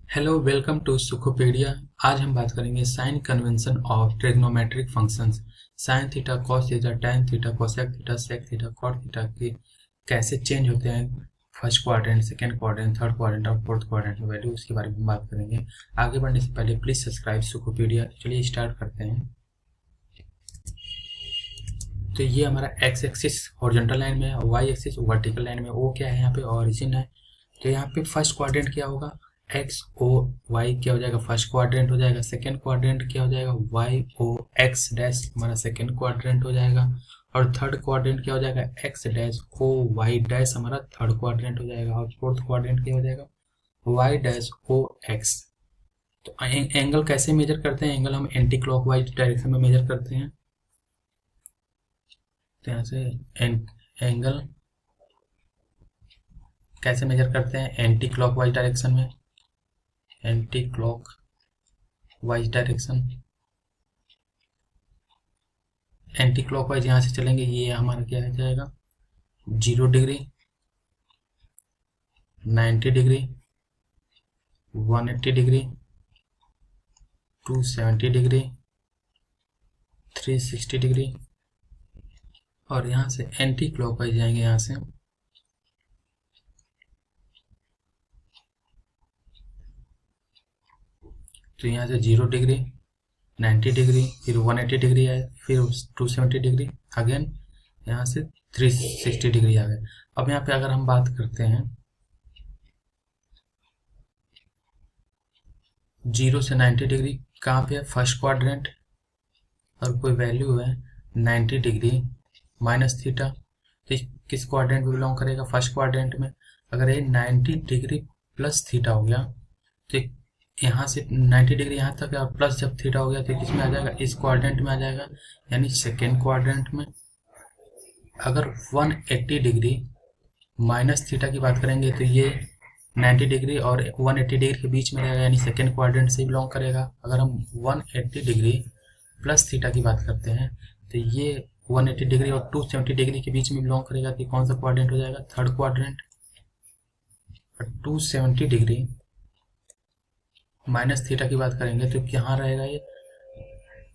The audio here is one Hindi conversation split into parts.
Hello welcome to सुखोपेडिया। आज हम बात करेंगे sign convention of trigonometric functions. Sine theta, cos theta, tan theta, cosec theta, sec theta, cot theta के कैसे चेंज होते हैं first quadrant, second quadrant, third quadrant और फोर्थ क्वाड्रेंट में वैल्यू, उसके बारे में बात करेंगे। आगे बढ़ने से पहले प्लीज सब्सक्राइब सुखोपेडिया। चलिए स्टार्ट करते हैं। तो ये हमारा एक्स एक्सिस हॉरिजॉन्टल लाइन में है, वाई एक्सिस वर्टिकल लाइन में। ओ क्या है यहाँ पे? ओरिजिन है। तो यहाँ पे फर्स्ट क्वाड्रेंट क्या होगा? एक्स ओ वाई क्या हो जाएगा? फर्स्ट क्वाड्रेंट हो जाएगा। सेकंड क्वाड्रेंट क्या हो जाएगा? वाई ओ एक्स डैश हमारा सेकंड क्वाड्रेंट हो जाएगा। और थर्ड क्वाड्रेंट क्या हो जाएगा? X dash O Y dash हमारा थर्ड क्वाड्रेंट हो जाएगा। और फोर्थ क्वाड्रेंट क्या हो जाएगा? Y dash O X. तो एंगल कैसे मेजर करते हैं? एंगल हम एंटी क्लॉकवाइज डायरेक्शन में मेजर करते हैं। तो यहाँ से एंगल कैसे मेजर करते हैं? एंटी क्लॉकवाइज डायरेक्शन में। Anti clock wise direction, anti clockwise यहाँ से चलेंगे। ये हमारा क्या हो जाएगा? 0 degree, 90 degree, 180 degree, 270 degree, 360 degree. और यहाँ से एंटी क्लॉकवाइज जाएंगे यहाँ से। तो यहाँ से 0 डिग्री, 90 डिग्री, फिर 180 डिग्री आए, फिर 270 डिग्री, अगेन यहाँ से 360 डिग्री आ गए। अब यहाँ पे अगर हम बात करते हैं 0 से 90 डिग्री, कहाँ पे है? First quadrant. और कोई वैल्यू है 90 डिग्री माइनस थीटा, तो किस क्वाड्रेंट में बिलोंग करेगा? फर्स्ट क्वाड्रेंट में। अगर ये 90 डिग्री प्लस थीटा हो गया, तो यहाँ से 90 डिग्री यहाँ तक और प्लस जब थीटा हो गया तो किस में आ जाएगा? इस क्वाड्रेंट में आ जाएगा, यानी सेकेंड क्वाड्रेंट में। अगर 180 डिग्री माइनस थीटा की बात करेंगे तो ये 90 डिग्री और 180 डिग्री के बीच में रहेगा, यानी सेकेंड क्वाड्रेंट से बिलोंग करेगा। अगर हम 180 डिग्री प्लस थीटा की बात करते हैं तो ये 180 डिग्री और 270 डिग्री के बीच में बिलोंग करेगा, तो कौन सा क्वाड्रेंट हो जाएगा? Third quadrant. 270 degree minus theta की बात करेंगे तो यहाँ रहेगा,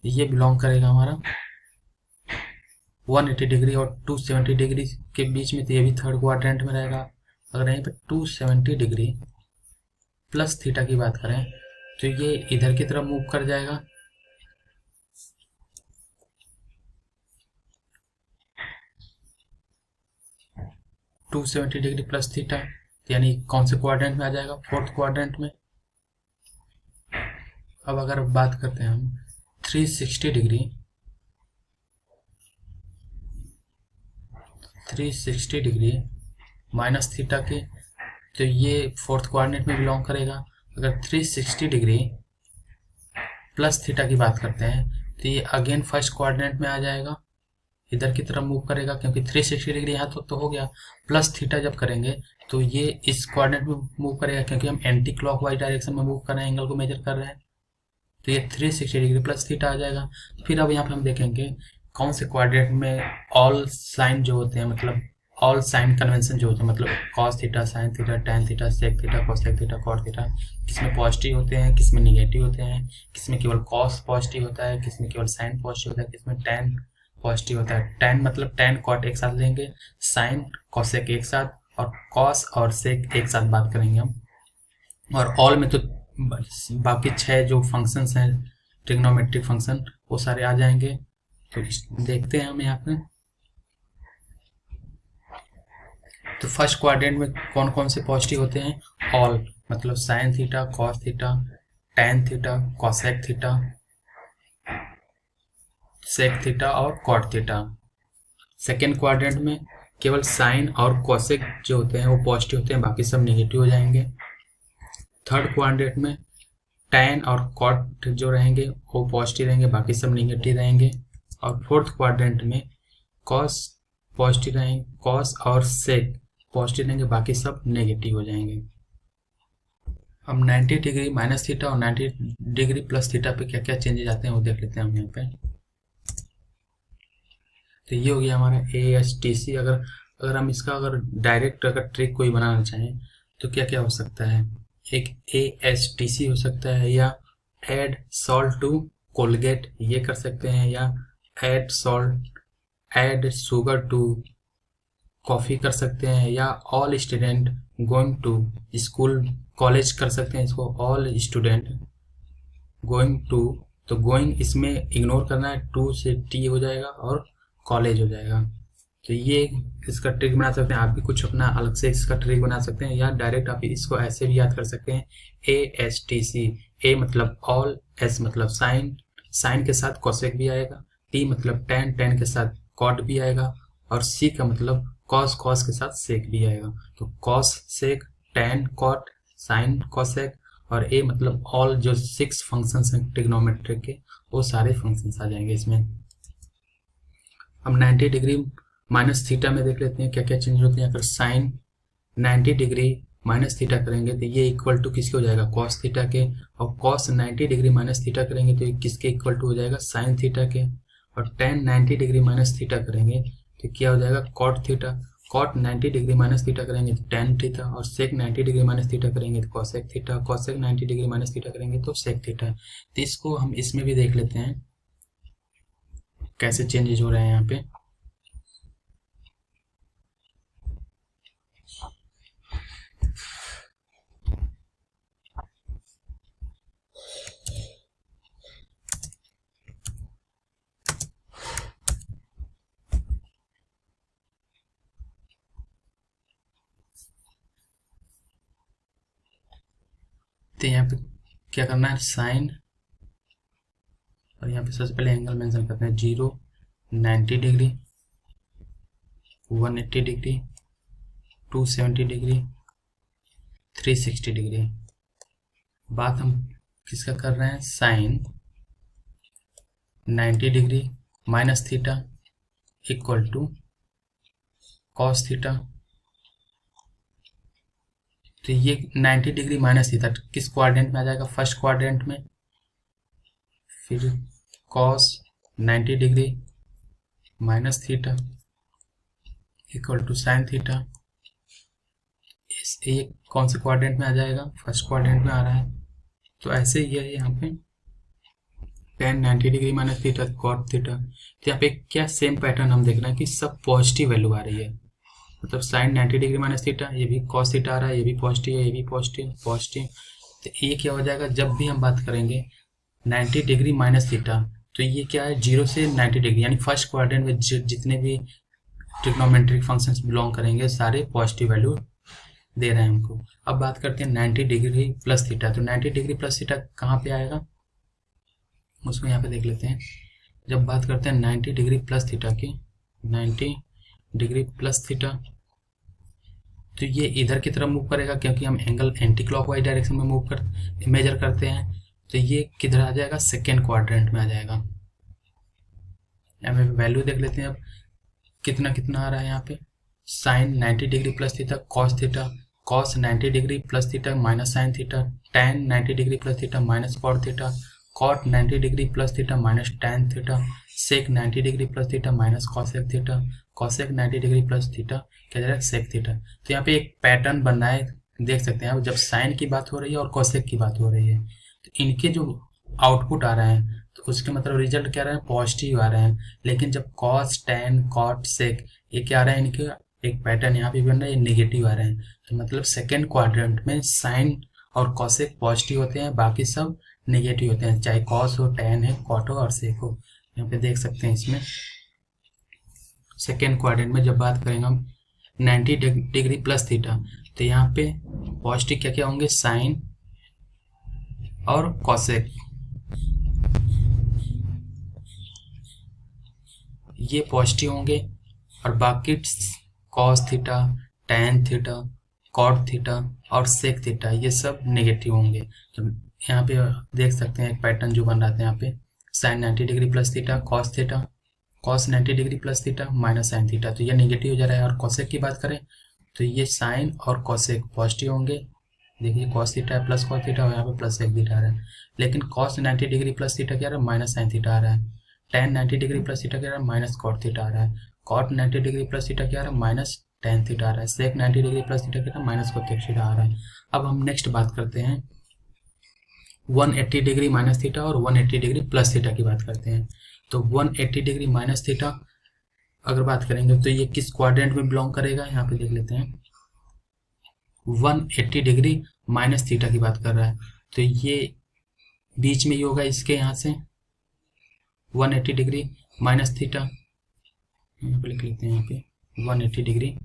ये बिलोंग करेगा हमारा 180 डिग्री और 270 डिग्री के बीच में, तो ये भी थर्ड क्वाड्रेंट में रहेगा। अगर यहीं पे 270 डिग्री प्लस थीटा की बात करें तो ये इधर की तरफ मूव कर जाएगा। टू 70 डिग्री प्लस थीटा, यानी कौन से क्वाड्रेंट में आ जाएगा? फोर्थ क्वाड्रेंट में। अब अगर बात करते हैं हम 360 डिग्री, 360 डिग्री माइनस थीटा की, तो ये फोर्थ क्वाड्रेंट में बिलोंग करेगा। अगर 360 डिग्री प्लस थीटा की बात करते हैं तो ये अगेन फर्स्ट क्वाड्रेंट में आ जाएगा, इधर की तरफ मूव करेगा, क्योंकि 360 डिग्री यहाँ तो हो गया। प्लस थीटा जब करेंगे तो ये इस क्वाड्रेंट में मूव करेगा, क्योंकि हम एंटी क्लॉकवाइज डायरेक्शन में मूव कर रहे हैं, एंगल को मेजर कर रहे हैं। तो ये 360 डिग्री प्लस थीटा आ जाएगा। फिर अब यहाँ पे हम देखेंगे कौन से क्वाड्रेंट में ऑल साइन जो होते हैं, मतलब ऑल साइन कन्वेंशन जो होते हैं, मतलब cos theta, sine theta, tan theta, sec theta, cosec theta, cot theta, किसमें पॉजिटिव होते हैं, किसमें निगेटिव होते हैं, किसमें केवल कॉस पॉजिटिव होता है, किसमें केवल साइन पॉजिटिव होता है, किसमें टैन पॉजिटिव होता है। टैन मतलब टैन कॉट एक साथ लेंगे, साइन कोसेक एक साथ, और कॉस और सेक एक साथ बात करेंगे हम। और ऑल में तो बाकी 6 जो फंक्शंस हैं ट्रिग्नोमेट्रिक फंक्शन, वो सारे आ जाएंगे। तो देखते हैं हम यहाँ पे। तो फर्स्ट क्वाड्रेंट में कौन कौन से पॉजिटिव होते हैं? ऑल, मतलब sine theta, cos theta, tan theta, cosec theta, sec theta और कॉट थीटा। सेकेंड क्वाड्रेंट में केवल साइन और कोसेक जो होते हैं वो पॉजिटिव होते हैं, बाकी सब नेगेटिव हो जाएंगे। थर्ड क्वाड्रेंट में टैन और कॉट जो रहेंगे वो पॉजिटिव रहेंगे, बाकी सब नेगेटिव रहेंगे। और फोर्थ क्वाड्रेंट में कॉस पॉजिटिव रहेंगे, कॉस और सेक पॉजिटिव रहेंगे, बाकी सब नेगेटिव हो जाएंगे। अब 90 डिग्री माइनस थीटा और 90 डिग्री प्लस थीटा पे क्या क्या चेंजेस आते हैं वो देख लेते हैं हम यहाँ पे। तो ये हो गया हमारा ASTC। अगर हम इसका अगर डायरेक्ट अगर ट्रिक कोई बनाना चाहें तो क्या क्या हो सकता है? एक ASTC हो सकता है, या ऐड सॉल्ट टू कोलगेट ये कर सकते हैं, या ऐड शुगर टू कॉफ़ी कर सकते हैं, या all student going to school college कर सकते हैं इसको, ऑल स्टूडेंट गोइंग टू, तो गोइंग इसमें इग्नोर करना है, टू से टी हो जाएगा और कॉलेज हो जाएगा। तो ये इसका ट्रिक बना सकते हैं, आप भी कुछ अपना अलग से इसका ट्रिक बना सकते हैं, या डायरेक्ट आप इसको ऐसे भी याद कर सकते हैं, ASTC, A मतलब ऑल, S मतलब साइन, साइन के साथ कॉसेक भी आएगा, T मतलब टैन, टैन के साथ कॉट भी आएगा, और C का मतलब कॉस, कॉस के साथ सेक भी आएगा। तो cos sec, tan cot, sine cosec, और A मतलब ऑल, जो 6 फंक्शंस हैं ट्रिग्नोमेट्रिक के वो सारे फंक्शंस आ जाएंगे इसमें। अब 90 डिग्री माइनस थीटा में देख लेते हैं क्या क्या चेंज होते हैं। अगर साइन 90 डिग्री माइनस थीटा करेंगे तो ये इक्वल टू किसके हो जाएगा, कॉस थीटा के, और कॉस 90 डिग्री माइनस थीटा करेंगे तो ये किसके इक्वल टू हो जाएगा, साइन थीटा के, और टेन 90 डिग्री माइनस थीटा करेंगे तो क्या हो जाएगा, cot theta, cot 90 degree minus theta करेंगे तो टेन थीटा, और सेक 90 डिग्री माइनस थीटा करेंगे तो cosec theta, cosec 90 degree minus theta करेंगे तो सेक थीटा। तो इसको हम इसमें भी देख लेते हैं कैसे चेंजेस हो रहे हैं यहाँ पे। तो यहाँ पे क्या करना है, साइन, और यहाँ पे सबसे पहले एंगल मेंशन करते हैं, 0, 90 डिग्री, 180 डिग्री, 270 डिग्री, 360 डिग्री। बात हम किसका कर रहे हैं, sine 90 degree minus theta equal to cos theta. तो ये 90 डिग्री माइनस थीटा किस क्वाड्रेंट में आ जाएगा, फर्स्ट क्वाड्रेंट में, फिर cos 90 degree minus theta equal to sine theta, ये कौन से क्वाड्रेंट में आ जाएगा, फर्स्ट क्वाड्रेंट में आ रहा है। तो ऐसे ही है यहाँ पे tan 90 degree minus theta cot theta. तो यहाँ पे क्या सेम पैटर्न हम देख रहे हैं कि सब पॉजिटिव वैल्यू आ रही है, मतलब साइन 90 डिग्री माइनस थीटा, ये भी कॉस थीटा आ रहा है, ये भी पॉजिटिव है, ये भी पॉजिटिव पॉजिटिव। तो ये क्या हो जाएगा, जब भी हम बात करेंगे 90 डिग्री माइनस थीटा तो ये क्या है, 0 से 90 डिग्री, यानी फर्स्ट क्वाड्रेंट में जितने भी ट्रिग्नोमेट्रिक फंक्शंस बिलोंग करेंगे सारे पॉजिटिव वैल्यू दे रहे हैं हमको। अब बात करते हैं 90 डिग्री प्लस थीटा। तो 90 डिग्री प्लस थीटा कहाँ पे आएगा, उसको यहाँ पे देख लेते हैं। जब बात करते हैं 90 डिग्री प्लस थीटा की, 90 डिग्री प्लस थीटा, तो ये इधर की तरफ मूव करेगा क्योंकि हम एंगल एंटी क्लॉकवाइज डायरेक्शन में मेजर करते हैं। तो ये किधर आ जाएगा, सेकेंड क्वाड्रेंट में आ जाएगा। यहाँ पे वैल्यू देख लेते हैं अब कितना कितना आ रहा है। यहाँ पे sine 90 degree plus theta cos theta, cos 90 degree plus theta minus sine theta, tan 90 degree plus theta minus cot theta, cot 90 degree plus theta minus tan theta, sec 90 degree plus theta minus cosec theta, cosec 90 degree plus theta क्या जाएगा, सेक थीटा। तो यहाँ पे एक पैटर्न बन रहा है, देख सकते हैं आप, जब साइन की बात हो रही है और कॉसेक की बात हो रही है तो इनके जो आउटपुट आ रहे हैं तो उसके मतलब रिजल्ट क्या रहे हैं, पॉजिटिव आ रहे हैं। लेकिन जब कॉस टैन कॉट सेक ये क्या आ रहा है, इनके एक पैटर्न यहाँ पे बन रहा है, ये नेगेटिव आ रहे हैं। तो मतलब सेकेंड क्वाड्रेंट में साइन और कॉसेक पॉजिटिव होते हैं, बाकी सब नेगेटिव होते हैं, चाहे कॉस हो, टैन है, कॉट हो और सेक हो। यहाँ पे देख सकते हैं इसमें सेकेंड क्वाड्रेंट में जब बात करेंगे हम 90 डिग्री प्लस थीटा तो यहाँ पे पॉजिटिव क्या क्या होंगे, साइन और कॉसेक, ये पॉजिटिव होंगे, और बाकी cos theta, tan theta, cot theta और सेक थीटा ये सब नेगेटिव होंगे। तो यहाँ पे देख सकते हैं एक पैटर्न जो बन रहा था, यहाँ पे sine 90 degree plus theta cos theta, cos 90 degree plus theta minus sine theta, तो ये नेगेटिव हो जा रहा है। और कॉसेक की बात करें तो ये साइन और कॉसेक पॉजिटिव होंगे, देखिए कॉस थीटा है प्लस कॉस थीटा और यहाँ पे प्लस सेक थीटा आ रहा है। लेकिन कॉस 90 डिग्री प्लस थीटा क्या आ रहा है, माइनस साइन थीटा आ रहा है। टैन 90 डिग्री प्लस थीटा क्या आ रहा है, माइनस कॉट थीटा आ रहा है। कॉट 90 डिग्री प्लस थीटा क्या आ रहा है, माइनस tan थीटा आ रहा है। सेक 90 डिग्री प्लस थीटा कितना माइनस कोसेक थीटा आ रहा है। अब हम नेक्स्ट बात करते हैं 180 डिग्री माइनस थीटा और 180 डिग्री प्लस थीटा की बात करते हैं। तो 180 डिग्री माइनस थीटा अगर बात करेंगे तो ये किस क्वाड्रेंट में बिलोंग करेगा, यहाँ पे देख लेते हैं। 180 डिग्री माइनस थीटा की बात कर रहा है, तो ये बीच में ही होगा इसके, यहाँ से 180 डिग्री माइनस थीटा, यहाँ पे लिख लेते हैं, यहाँ पे 180 डिग्री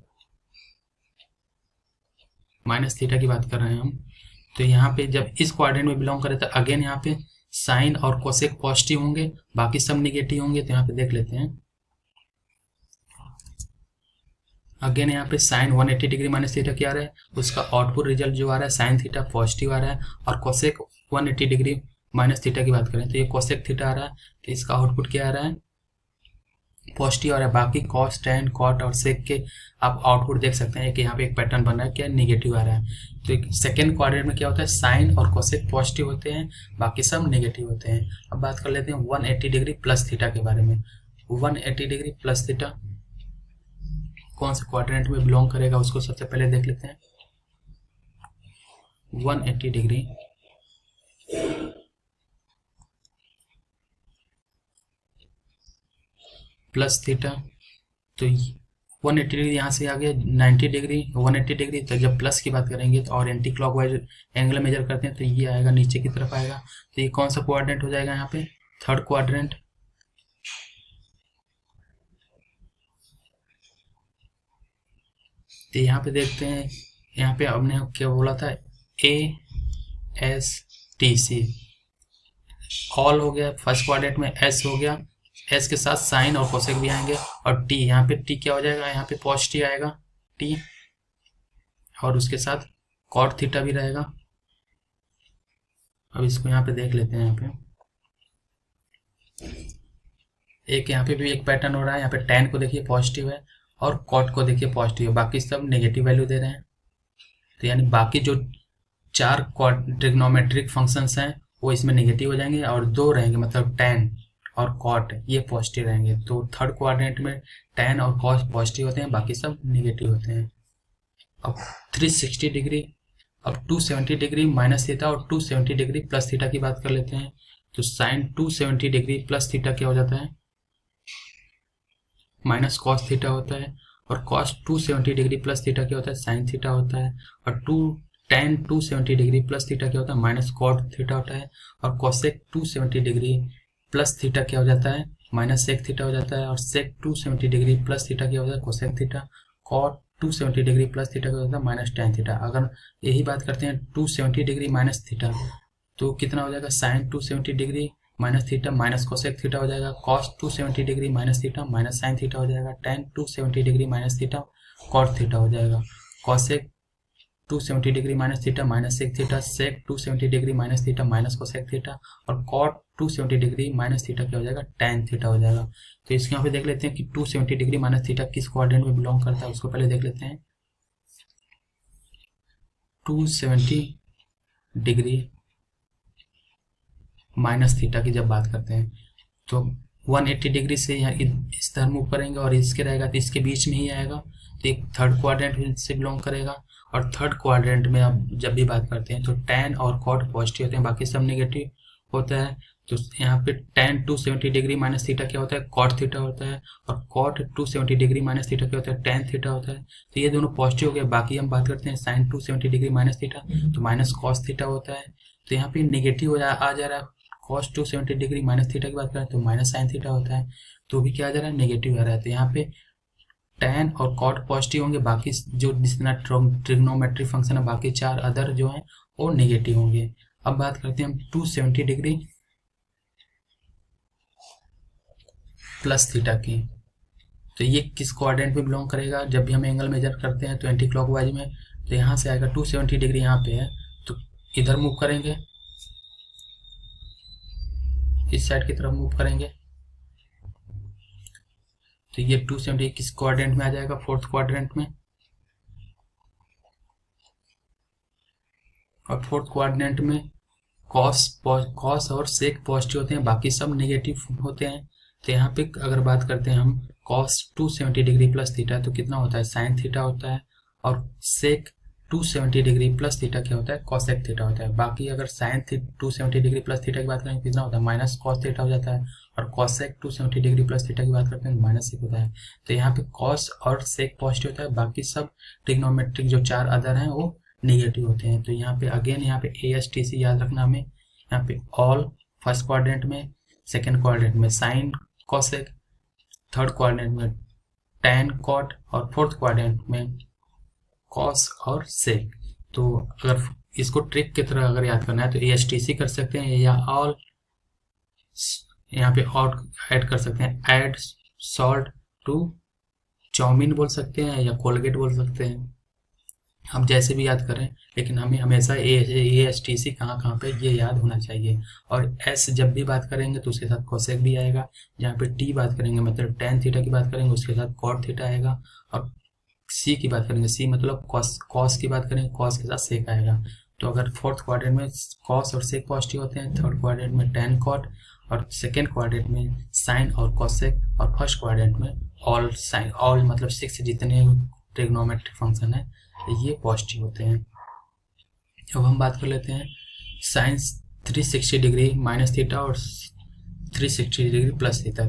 माइनस थीटा की बात कर रहे हैं हम। तो यहाँ पे जब इस क्वाड्रेंट में बिलोंग करे तो अगेन यहाँ पे साइन और कोसेक पॉजिटिव होंगे, बाकी सब निगेटिव होंगे। तो यहाँ पे देख लेते हैं, अगेन यहाँ पे साइन 180 डिग्री माइनस थीटा क्या आ रहा है, उसका आउटपुट रिजल्ट जो आ रहा है साइन थीटा पॉजिटिव आ रहा है। और कोसेक 180 डिग्री माइनस थीटा की बात करें तो ये कोसेक थीटा आ रहा है, तो इसका आउटपुट क्या आ रहा है, पॉजिटिव आ रहा है। बाकी कॉस, टैन, कॉट और सेक के आप आउटपुट देख सकते हैं कि यहाँ पे एक पैटर्न बन रहा है, क्या निगेटिव आ रहा है। तो सेकेंड क्वाड्रेंट में क्या होता है, साइन और कोसेक पॉजिटिव होते हैं, बाकी सब नेगेटिव होते हैं। अब बात कर लेते हैं 180 डिग्री प्लस थीटा के बारे में। 180 डिग्री प्लस थीटा कौन से क्वाड्रेंट में बिलोंग करेगा उसको सबसे पहले देख लेते हैं। 180 डिग्री प्लस थीटा, तो 180 डिग्री यहाँ से आ गया 90 डिग्री 180 डिग्री। तो जब प्लस की बात करेंगे तो और एंटी क्लॉकवाइज एंगल मेजर करते हैं तो ये आएगा नीचे की तरफ आएगा। तो ये कौन सा क्वाड्रेंट हो जाएगा, यहाँ पे थर्ड क्वाड्रेंट। तो यहाँ पे देखते हैं, यहाँ पे हमने क्या बोला था, ASTC ऑल हो गया, फर्स्ट क्वाड्रेंट में S हो गया, S के साथ साइन और कोसेक भी आएंगे, और T यहाँ पे T क्या हो जाएगा, यहाँ पे पॉजिटिव आएगा T, और उसके साथ कॉट थीटा भी रहेगा। अब इसको यहाँ पे देख लेते हैं, यहाँ पे एक यहाँ पे भी एक पैटर्न हो रहा है। यहाँ पे टैन को देखिए पॉजिटिव है और कॉट को देखिए पॉजिटिव है, बाकी सब नेगेटिव वैल्यू दे रहे हैं। तो यानी बाकी जो 4 ट्रिग्नोमेट्रिक फंक्शंस हैं वो इसमें नेगेटिव हो जाएंगे, और 2 रहेंगे मतलब टैन और कॉट ये पॉजिटिव रहेंगे। तो थर्ड क्वाड्रेंट में टैन और कॉट पॉजिटिव होते हैं, बाकी सब नेगेटिव होते हैं। अब 360 डिग्री, अब 270 डिग्री माइनस थीटा और 270 डिग्री प्लस थीटा की बात कर लेते हैं। तो साइन 270 डिग्री प्लस थीटा क्या हो जाता है, माइनस कॉस थीटा होता है, और कॉस 270 डिग्री प्लस थीटा क्या होता है, साइन थीटा होता है। और tan 270 डिग्री प्लस थीटा क्या होता है, माइनस कॉट थीटा होता है। और कोसेक 270 डिग्री प्लस थीटा क्या हो जाता है, माइनस सेक थीटा हो जाता है। और सेक 270 डिग्री प्लस थीटा क्या होता है, cosec theta. Cot 270 degree plus theta क्या होता है, माइनस टैन थीटा। अगर यही बात करते हैं 270 डिग्री माइनस थीटा तो कितना हो जाएगा, sine 270 degree minus theta minus cosec theta हो जाएगा। Cos 270 degree minus theta minus sine theta हो जाएगा। Tan 270 degree minus theta cot theta हो जाएगा। Cosec 270 degree minus theta minus sec theta, sec 270 degree minus theta minus cosec theta, और कॉट 270 डिग्री माइनस थीटा क्या हो जाएगा, टैन थीटा हो जाएगा। तो इसके यहाँ पे देख लेते हैं कि 270 डिग्री माइनस थीटा किस क्वाड्रेंट में बिलोंग करता है, उसको पहले देख लेते हैं। 270 डिग्री माइनस थीटा की जब बात करते हैं तो 180 डिग्री से यहाँ इस तरह मूव करेंगे और इसके रहेगा तो इसके बीच में ही आएगा, तो एक थर्ड क्वाड्रेंट से बिलोंग करेगा। और थर्ड क्वाड्रेंट में अब जब भी बात करते हैं तो टैन और कॉट पॉजिटिव होते हैं, बाकी सब नेगेटिव होता है। तो यहाँ पे टैन 270 डिग्री माइनस थीटा क्या होता है, कॉट थीटा होता है, और कॉट 270 डिग्री माइनस थीटा क्या होता है, टैन थीटा होता है। तो ये दोनों पॉजिटिव हो गए। बाकी हम बात करते हैं साइन 270 डिग्री माइनस थीटा तो माइनस कॉस थीटा होता है। तो यहाँ पे नेगेटिव आ जा रहा है, कॉस 270 डिग्री माइनस थीटा की बात करें तो माइनस साइन थीटा होता है, तो भी क्या आ जा रहा है, नेगेटिव आ रहा है। तो यहाँ पे टैन और कॉट पॉजिटिव होंगे, बाकी जो जितना ट्रिग्नोमेट्रिक फंक्शन है बाकी 4 अदर जो हैं वो नेगेटिव होंगे। अब बात करते हैं हम 270 डिग्री प्लस थीटा की। तो ये किस क्वाड्रेंट में बिलोंग करेगा, जब भी हम एंगल मेजर करते हैं तो एंटी क्लॉकवाइज में। तो यहाँ से आएगा 270 डिग्री यहाँ पे है तो इधर मूव करेंगे, इस साइड की तरफ मूव करेंगे। तो ये 270 किस क्वाड्रेंट में आ जाएगा, फोर्थ क्वाड्रेंट में। और फोर्थ क्वाड्रेंट में कॉस और सेक पॉजिटिव होते हैं, बाकी सब नेगेटिव होते हैं। तो यहाँ पे अगर बात करते हैं हम कॉस 270 डिग्री प्लस थीटा तो कितना होता है साइन थीटा होता है, और सेक 270 डिग्री प्लस थीटा क्या होता है कॉसेक थीटा होता है। बाकी अगर साइन 270 डिग्री प्लस थीटा की बात करें कितना होता है माइनस कॉस थीटा हो जाता है, और कॉसेक 270 डिग्री प्लस थीटा की बात करते हैं माइनस सेक होता है। तो यहाँ पे कॉस और सेक पॉजिटिव होता है, बाकी सब ट्रिग्नोमेट्रिक जो 4 अदर हैं वो निगेटिव होते हैं। तो यहाँ पे अगेन यहाँ पे ASTC याद रखना हमें, यहाँ पे ऑल फर्स्ट क्वाड्रेंट में, सेकेंड क्वाड्रेंट में साइन कॉसेक, थर्ड क्वाड्रेंट में टैन कॉट, और फोर्थ क्वाड्रेंट में कॉस और सेक। तो अगर इसको ट्रिक की तरह अगर याद करना है तो ASTC कर सकते हैं, या ऑल यहाँ पे और ऐड कर सकते हैं, ऐड सॉल्ट टू चाउमीन बोल सकते हैं, या कोलगेट बोल सकते हैं, हम जैसे भी याद करें, लेकिन हमें हमेशा ASTC कहाँ पे ये याद होना चाहिए। और S जब भी बात करेंगे तो उसके साथ कोसेक भी आएगा, जहाँ पे T बात करेंगे मतलब टैन थीटा की बात करेंगे उसके साथ कॉट थीटा आएगा, और C की बात करेंगे C मतलब कॉस की बात करेंगे कॉस के साथ सेक आएगा। तो अगर फोर्थ क्वाड्रेंट में कॉस और सेक पॉजिटिव होते हैं, थर्ड क्वाड्रेंट में टैन कॉट, और सेकेंड क्वाड्रेंट में साइन और कॉसेक, और फर्स्ट क्वाड्रेंट में ऑल साइन, ऑल मतलब 6 जितने ट्रिग्नोमेट्रिक फंक्शन है ये पॉजिटिव होते हैं। अब हम बात कर लेते हैं साइंस 360 डिग्री माइनस थीटा और 360 degree plus theta.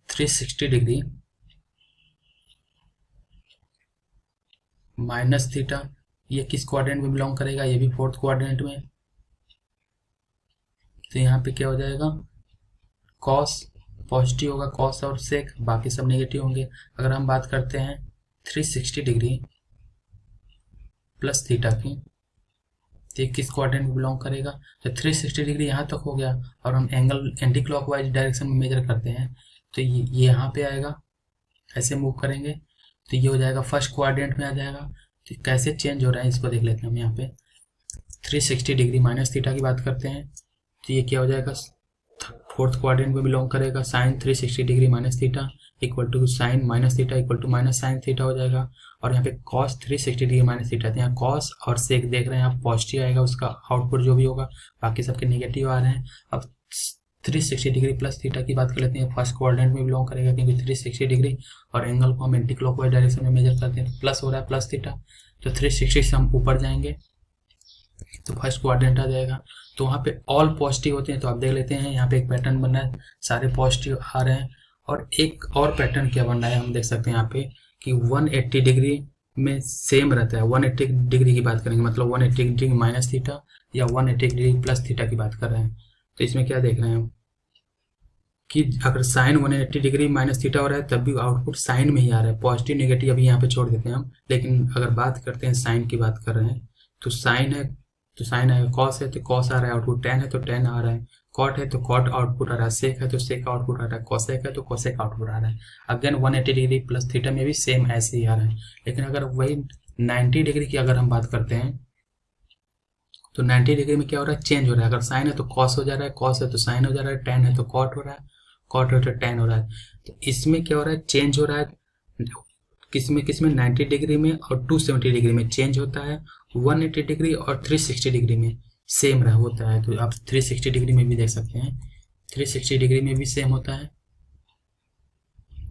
360 degree minus theta ये किस क्वाड्रेंट में बिलोंग करेगा, ये भी फोर्थ क्वाड्रेंट में। तो यहाँ पे क्या हो जाएगा कॉस पॉजिटिव होगा, कॉस और सेक, बाकी सब नेगेटिव होंगे। अगर हम बात करते हैं 360 डिग्री प्लस थीटा की, तो किस क्वाड्रेंट में बिलोंग करेगा, तो 360 डिग्री यहाँ तक हो गया, और हम एंगल एंटी क्लॉकवाइज डायरेक्शन में मेजर करते हैं तो ये यहाँ पे आएगा, ऐसे मूव करेंगे तो ये हो जाएगा फर्स्ट क्वाड्रेंट में आ जाएगा। तो कैसे चेंज हो रहा है इसको देख लेते हैं हम। यहाँ पे 360 डिग्री माइनस थीटा की बात करते हैं तो ये क्या हो जाएगा फोर्थ क्वाड्रेंट में बिलोंग करेगा, sine 360 degree minus theta equal to sine minus theta equal to minus sine theta हो जाएगा। और यहाँ पे कॉस 360 डिग्री माइनस थीटा, यहाँ कॉस और सेक देख रहे हैं आप पॉजिटिव आएगा उसका आउटपुट जो भी होगा, बाकी सबके नेगेटिव आ रहे हैं। अब 360 डिग्री प्लस थीटा की बात कर लेते हैं, फर्स्ट क्वाड्रेंट में बिलोंग करेगा क्योंकि 360 डिग्री और एंगल को हम एंटी क्लॉकवाइज डायरेक्शन में मेजर करते हैं, प्लस हो रहा है प्लस थीटा, तो 360 से हम ऊपर जाएंगे तो फर्स्ट क्वाड्रेंट आ जाएगा। तो वहाँ पे ऑल पॉजिटिव होते हैं, तो आप देख लेते हैं यहाँ पे एक पैटर्न बन रहा है, सारे पॉजिटिव आ रहे हैं। और एक और पैटर्न क्या बन रहा है हम देख सकते हैं यहाँ पे कि 180 डिग्री में सेम रहता है। 180 डिग्री की बात करेंगे मतलब 180 डिग्री माइनस थीटा या 180 डिग्री प्लस थीटा की बात कर रहे हैं। तो इसमें क्या देख रहे हैं हम कि अगर साइन 180 डिग्री माइनस थीटा हो रहा है तब भी आउटपुट साइन में ही आ रहा है, पॉजिटिव नेगेटिव अभी यहाँ पे छोड़ देते हैं हम। लेकिन अगर बात करते हैं साइन की बात कर रहे हैं तो साइन है तो साइन आएगा, कॉस है तो कॉस आ रहा है आउटपुट, टैन है तो टैन आ रहा है, कॉट है तो कॉट आउटपुट आ रहा है, सेक है तो सेक आउटपुट आ रहा है, कोसेक है तो कोसेक आउटपुट आ रहा है। अगेन 180 डिग्री प्लस थीटा में भी सेम ऐसे ही आ रहा है। लेकिन अगर वही 90 डिग्री की अगर हम बात करते हैं तो 90 डिग्री में क्या हो रहा है चेंज हो रहा है। अगर साइन है तो कॉस हो जा रहा है, कॉस है तो साइन हो जा रहा है, टैन है तो कॉट हो रहा है, कॉट है तो टैन हो रहा है। तो इसमें क्या हो रहा है चेंज हो रहा है किसमें 90 डिग्री में और 270 डिग्री में चेंज होता है, 180 डिग्री और 360 डिग्री में सेम रहा होता है। तो आप 360 डिग्री में भी देख सकते हैं 360 डिग्री में भी सेम होता है।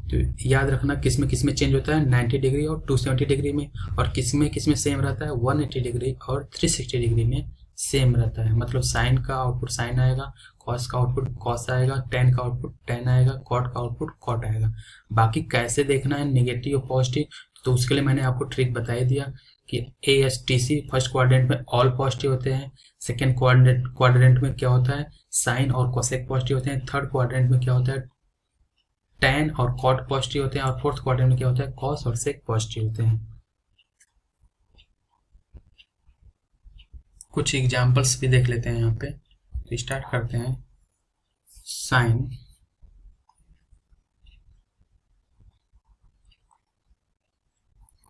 तो याद रखना किसमें चेंज होता है 90 डिग्री और 270 डिग्री में, और किसमें सेम रहता है 180 डिग्री और 360 डिग्री में सेम रहता है। मतलब साइन का आउटपुट साइन आएगा, कॉस का आउटपुट कॉस आएगा, टैन का आउटपुट टैन आएगा, कॉट का आउटपुट कॉट आएगा। बाकी कैसे देखना है नेगेटिव और पॉजिटिव तो उसके लिए मैंने आपको ट्रिक बता ही दिया कि ASTC फर्स्ट क्वाड्रेंट में ऑल पॉजिटिव होते हैं, सेकेंड क्वाड्रेंट में क्या होता है साइन और कोसेक पॉजिटिव होते हैं, थर्ड क्वाड्रेंट में क्या होता है टैन और कॉट पॉजिटिव होते हैं, और फोर्थ क्वाड्रेंट में क्या होता है कॉस और सेक पॉजिटिव होते हैं। कुछ एग्जांपल्स भी देख लेते हैं यहाँ पे। तो स्टार्ट करते हैं साइन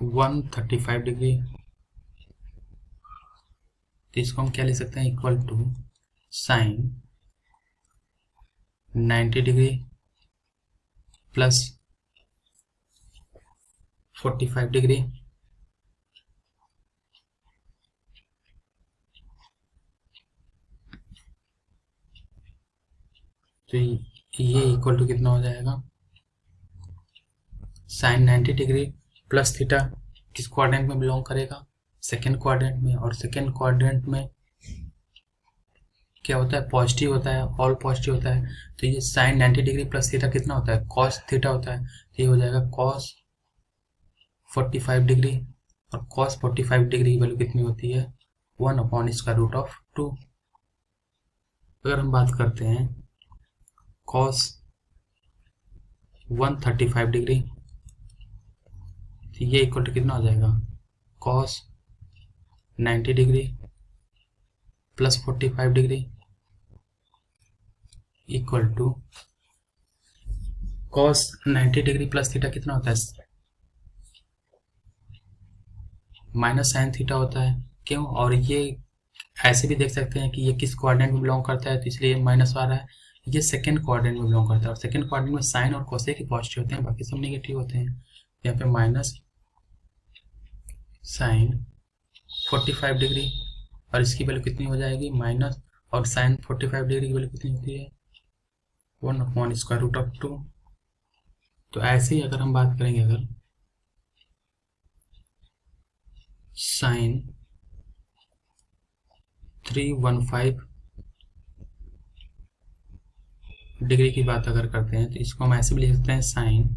135 डिग्री, तो इसको हम क्या ले सकते हैं equal to sine 90 degree plus 45 degree, तो ये इक्वल टू कितना हो जाएगा साइन 90 डिग्री प्लस थीटा किस क्वाड्रेंट में बिलोंग करेगा, सेकेंड क्वाड्रेंट में। और सेकेंड क्वाड्रेंट में क्या होता है, पॉजिटिव होता है, ऑल पॉजिटिव होता है। तो ये साइन 90 डिग्री प्लस थीटा कितना होता है, कॉस थीटा होता है। तो ये हो जाएगा कॉस 45 डिग्री, और कॉस 45 डिग्री की वैल्यू कितनी होती है, 1/√2। अगर हम बात करते हैं कॉस 135 डिग्री, तो ये इक्वल टू कितना हो जाएगा, cos 90 degree plus 45 degree equal to cos 90 degree plus theta कितना होता है, माइनस साइन थीटा होता है। क्यों, और ये ऐसे भी देख सकते हैं कि ये किस क्वाड्रेंट में बिलोंग करता है, तो इसलिए माइनस आ रहा है। ये सेकंड क्वाड्रेंट में बिलोंग करता है, और सेकंड क्वाड्रेंट में साइन और कोसेक ही पॉजिटिव होते हैं, बाकी सब नेगेटिव होते हैं। यहाँ पे माइनस साइन 45 डिग्री, और इसकी वैल्यू कितनी हो जाएगी, माइनस, और साइन 45 डिग्री की वैल्यू कितनी होती है, 1/√2। तो ऐसे ही अगर हम बात करेंगे, अगर साइन 315 डिग्री की बात अगर करते हैं, तो इसको हम ऐसे भी लिख सकते हैं, साइन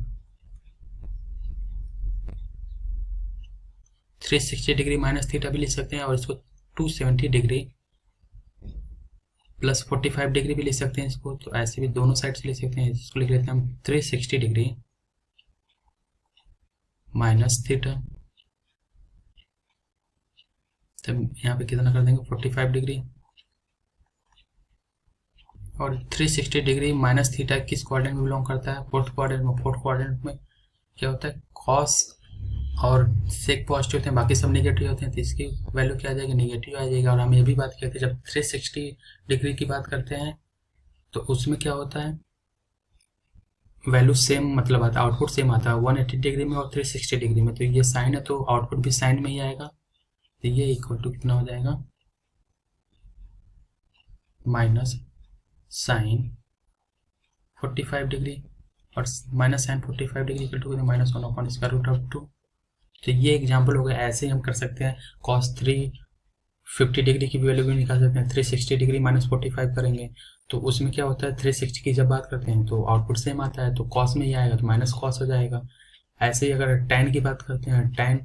360 डिग्री माइनस थीटा भी लिख सकते हैं, और इसको 270 डिग्री प्लस 45 डिग्री भी लिख सकते हैं इसको। तो ऐसे भी दोनों साइड से लिख सकते हैं। इसको लिख लेते हैं हम 360 डिग्री माइनस थीटा, तब यहाँ पे कितना कर देंगे, 45 डिग्री। और 360 डिग्री माइनस थीटा किस क्वाड्रेंट में बिलोंग करता है, फोर्थ क्वाड्रेंट में। फोर्थ क्वाड्रेंट में क्या होता है, कॉस और सेक पॉजिटिव होते हैं, बाकी सब नेगेटिव होते हैं, तो इसकी वैल्यू क्या आ जाएगी, नेगेटिव आ जाएगा। और हम ये भी बात करते हैं, जब 360 डिग्री की बात करते हैं तो उसमें क्या होता है, वैल्यू सेम मतलब आता है, आउटपुट सेम आता है 180 डिग्री में और 360 डिग्री में। तो ये साइन है तो आउटपुट भी साइन में ही आएगा। तो ये इक्वल टू कितना हो जाएगा, माइनस साइन 45 डिग्री, और minus sine 45 degree equal to -1/√2। तो ये एग्जाम्पल हो गया। ऐसे ही हम कर सकते हैं, cos 350 डिग्री की वैल्यू भी निकाल सकते हैं। 360 डिग्री माइनस 45 करेंगे तो उसमें क्या होता है, 360 की जब बात करते हैं तो आउटपुट सेम आता है, तो कॉस में ही आएगा, तो माइनस कॉस हो जाएगा। ऐसे ही अगर tan की बात करते हैं, tan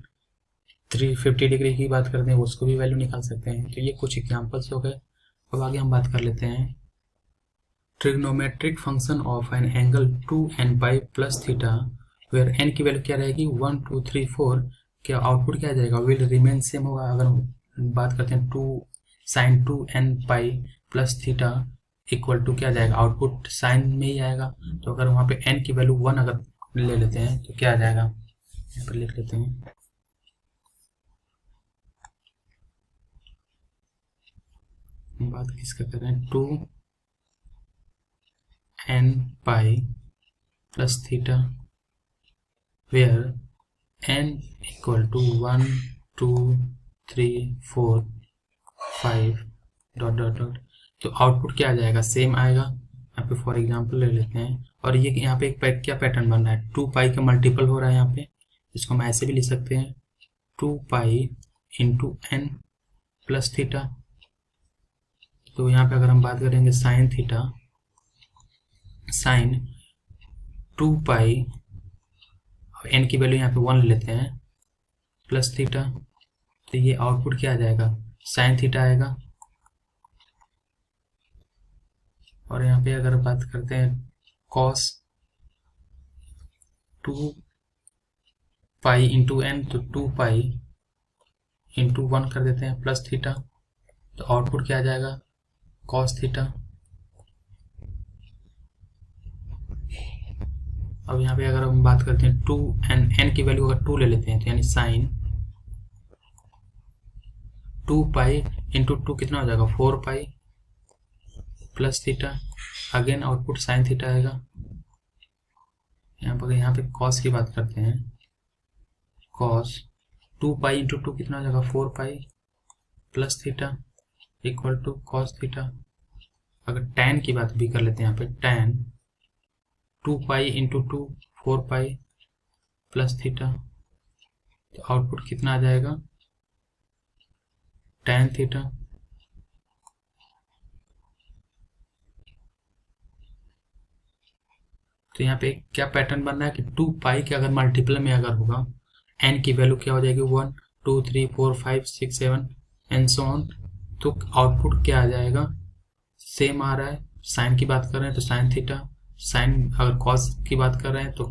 350 डिग्री की बात करते हैं, उसको भी वैल्यू निकाल सकते हैं। तो ये कुछ एग्जाम्पल्स हो गए। अब आगे हम बात कर लेते हैं trigonometric function of an angle 2n plus theta where n की वैल्यू क्या रहेगी, 1 2 3 4। क्या आउटपुट क्या आ जाएगा, विल रिमेन सेम होगा। अगर हम बात करते हैं 2 sine 2n plus theta equal to क्या आ जाएगा, आउटपुट साइन में ही आएगा। तो अगर वहाँ पे n की वैल्यू 1 अगर ले लेते हैं तो क्या आ जाएगा, यहाँ पर लिख लेते हैं, बात किसका कर रहे हैं, 2n plus theta where n equal to 1 2 3 4 5 dot. तो आउटपुट क्या आ जाएगा, सेम आएगा। यहाँ पे फॉर एग्जांपल ले लेते हैं, और ये यहाँ पे एक क्या पैटर्न बन रहा है, 2 पाई का मल्टीपल हो रहा है यहाँ पे। इसको हम ऐसे भी लिख सकते हैं, 2 pi into n plus theta. तो यहाँ पे अगर हम बात करेंगे साइन थीटा, साइन 2 पाई, n की वैल्यू यहाँ पे 1 ले लेते हैं, प्लस थीटा। तो ये आउटपुट क्या आ जाएगा, साइन थीटा आएगा। और यहाँ पे अगर बात करते हैं cos 2 पाई इंटू n, तो 2 पाई इंटू 1 कर देते हैं प्लस थीटा। तो आउटपुट क्या आ जाएगा, cos थीटा। अब यहाँ पे अगर हम बात करते हैं 2n की वैल्यू अगर 2 ले लेते हैं, तो यानी साइन 2 पाई इंटू 2 कितना हो जाएगा, 4 pi plus theta. Again output sine theta आएगा। यहाँ पे कॉस की बात करते हैं, कॉस 2 पाई इंटू 2 कितना हो जाएगा, 4 pi plus theta equal to cos theta. अगर tan की बात भी कर लेते हैं, यहाँ पे tan 2 pi into 2 4 pi plus theta, तो आउटपुट कितना आ जाएगा, tan थीटा। तो यहाँ पे क्या पैटर्न बन रहा है कि 2 पाई के अगर मल्टीपल में अगर होगा, n की वैल्यू क्या हो जाएगी, 1 2 3 4 5 6 7 एंड सो ऑन, तो आउटपुट क्या आ जाएगा, सेम आ रहा है। साइन की बात कर रहे हैं तो साइन थीटा, साइन अगर कॉस की बात कर रहे हैं तो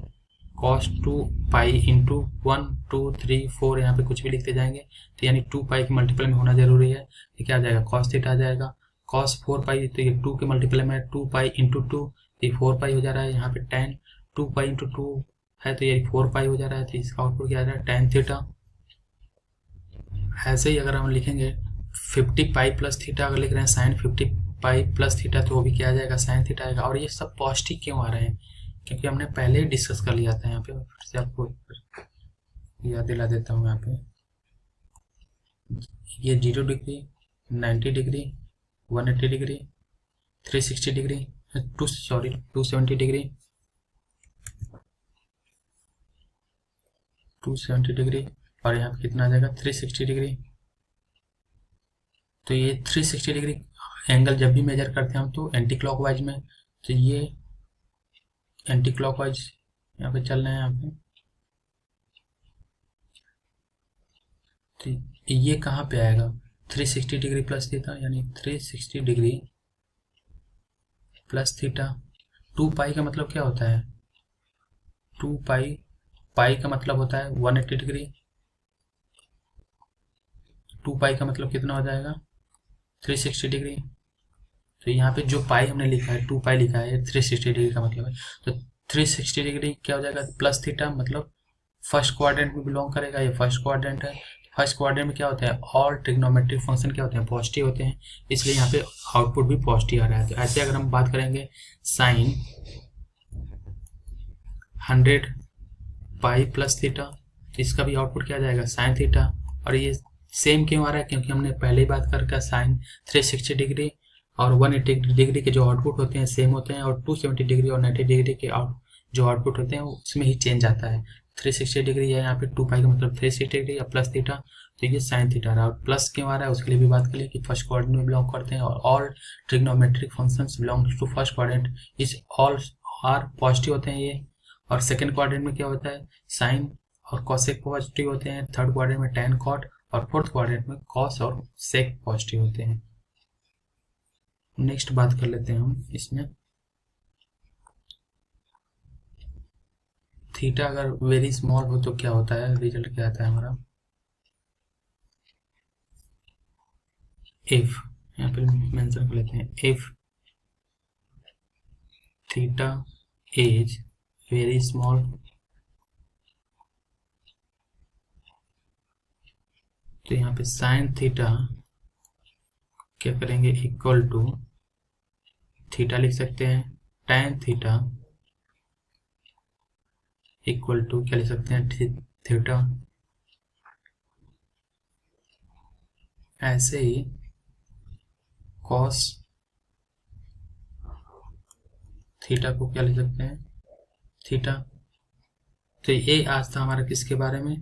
कॉस 2 पाई इंटू 1 2 3 4, यहाँ पे कुछ भी लिखते जाएंगे, तो यानी 2 पाई के मल्टीपल में होना जरूरी है। ये क्या आ जाएगा, कॉस थीटा आ जाएगा। कॉस 4 पाई, तो ये 2 के मल्टीपल में 2 पाई इंटू 2, ये 4 पाई हो जा रहा है। यहाँ पे tan 2 पाई इंटू 2 है, तो ये 4 पाई हो जा रहा है, तो इसका आउटपुट क्या आ रहा है, tan थीटा। ऐसे ही अगर हम लिखेंगे 50 पाई प्लस थीटा, अगर लिख रहे हैं साइन 50 पाई प्लस थीटा, तो वो भी क्या आ जाएगा, साइन थीटा आएगा। और ये सब पॉजिटिव क्यों आ रहे हैं, क्योंकि हमने पहले ही डिस्कस कर लिया था। यहाँ पे फिर से आपको याद दिला देता हूँ। यहाँ पे ये 0 degree, 90 degree, 180 degree, 360 degree, 270 degree, 270 degree, और यहाँ पे कितना आ जाएगा, 360 डिग्री। तो ये 360 डिग्री एंगल जब भी मेजर करते हैं हम तो एंटी क्लॉकवाइज में, तो ये एंटी क्लॉकवाइज यहाँ पे चल रहे हैं। यहाँ पे तो ये कहाँ पे आएगा, 360 डिग्री प्लस थीटा, यानी 360 डिग्री प्लस थीटा। 2 पाई का मतलब क्या होता है, 2 पाई, पाई का मतलब होता है 180 डिग्री। 2 पाई का मतलब कितना हो जाएगा, 360 डिग्री। तो यहाँ पे जो पाई हमने लिखा है, 2 पाई लिखा है, 360 डिग्री का मतलब है। तो 360 डिग्री क्या हो जाएगा, प्लस थीटा, मतलब फर्स्ट क्वाड्रेंट में बिलोंग करेगा। ये फर्स्ट क्वाड्रेंट है। फर्स्ट क्वाड्रेंट में क्या होता है, ऑल ट्रिग्नोमेट्रिक फंक्शन क्या होते हैं, पॉजिटिव होते हैं, इसलिए यहाँ पे आउटपुट भी पॉजिटिव आ रहा है। तो ऐसे अगर हम बात करेंगे साइन 100 पाई प्लस थीटा, तो इसका भी आउटपुट क्या आ जाएगा, साइन थीटा। और ये सेम क्यों आ रहा है, क्योंकि हमने पहले ही बात करके साइन 360 डिग्री और 180 डिग्री के जो आउटपुट होते हैं सेम होते हैं, और 270 डिग्री और 90 डिग्री के जो आउटपुट होते हैं उसमें ही चेंज आता है। 360 डिग्री है, यहाँ पे 2 पाई का मतलब 360 डिग्री और प्लस थीटा, तो ये साइन थीटा रहा। और प्लस क्यों आ रहा है उसके लिए भी बात करिए कि फर्स्ट क्वाड्रेंट में बिलोंग करते हैं, और all trigonometric functions belong to first quadrant, इस ऑल आर पॉजिटिव होते हैं ये। और सेकेंड क्वाड्रेंट में क्या होता है, साइन और कॉसेक पॉजिटिव होते हैं। थर्ड क्वाड्रेंट में tan कॉट, और फोर्थ क्वाड्रेंट में कॉस और सेक पॉजिटिव होते हैं। नेक्स्ट बात कर लेते हैं हम इसमें, थीटा अगर वेरी स्मॉल हो तो क्या होता है, रिजल्ट क्या आता है हमारा, इफ, यहाँ पे मेंशन कर लेते हैं, if theta is very small, तो यहाँ पे साइन थीटा क्या करेंगे, इक्वल टू थीटा लिख सकते हैं, tan थीटा इक्वल टू क्या लिख सकते हैं, थीटा। ऐसे ही कॉस थीटा को क्या लिख सकते हैं, थीटा। तो ये आज था हमारा किसके बारे में,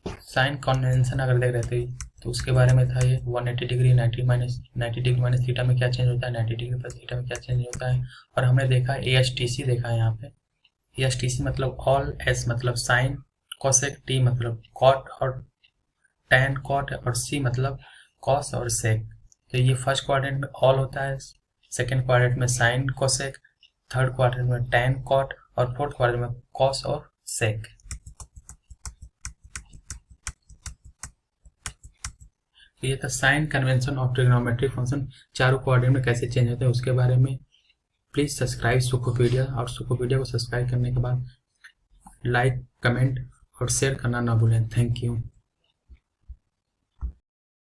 साइन कन्वेंशन अगर देख रहे थे तो उसके बारे में था ये। 180 डिग्री 90 डिग्री माइनस थीटा में क्या चेंज होता है, 90 डिग्री प्लस थीटा में क्या चेंज होता है। और हमने देखा ASTC देखा है यहाँ पे, ASTC मतलब ऑल, S मतलब साइन, कोसेक, T मतलब कॉट और tan कॉट, और C मतलब कॉस और सेक। तो ये फर्स्ट क्वाड्रेंट में ऑल होता है, सेकेंड क्वाड्रेंट में साइन कोसेक, थर्ड क्वाड्रेंट में tan कॉट, और फोर्थ क्वाड्रेंट में कॉस और सेक। ये था sign convention of trigonometric function, चारों क्वाड्रेंट में कैसे चेंज होते हैं उसके बारे में। प्लीज़ सब्सक्राइब सुकोपीडिया, और सुकोपीडिया को सब्सक्राइब करने के बाद लाइक, कमेंट और शेयर करना ना भूलें। Thank you.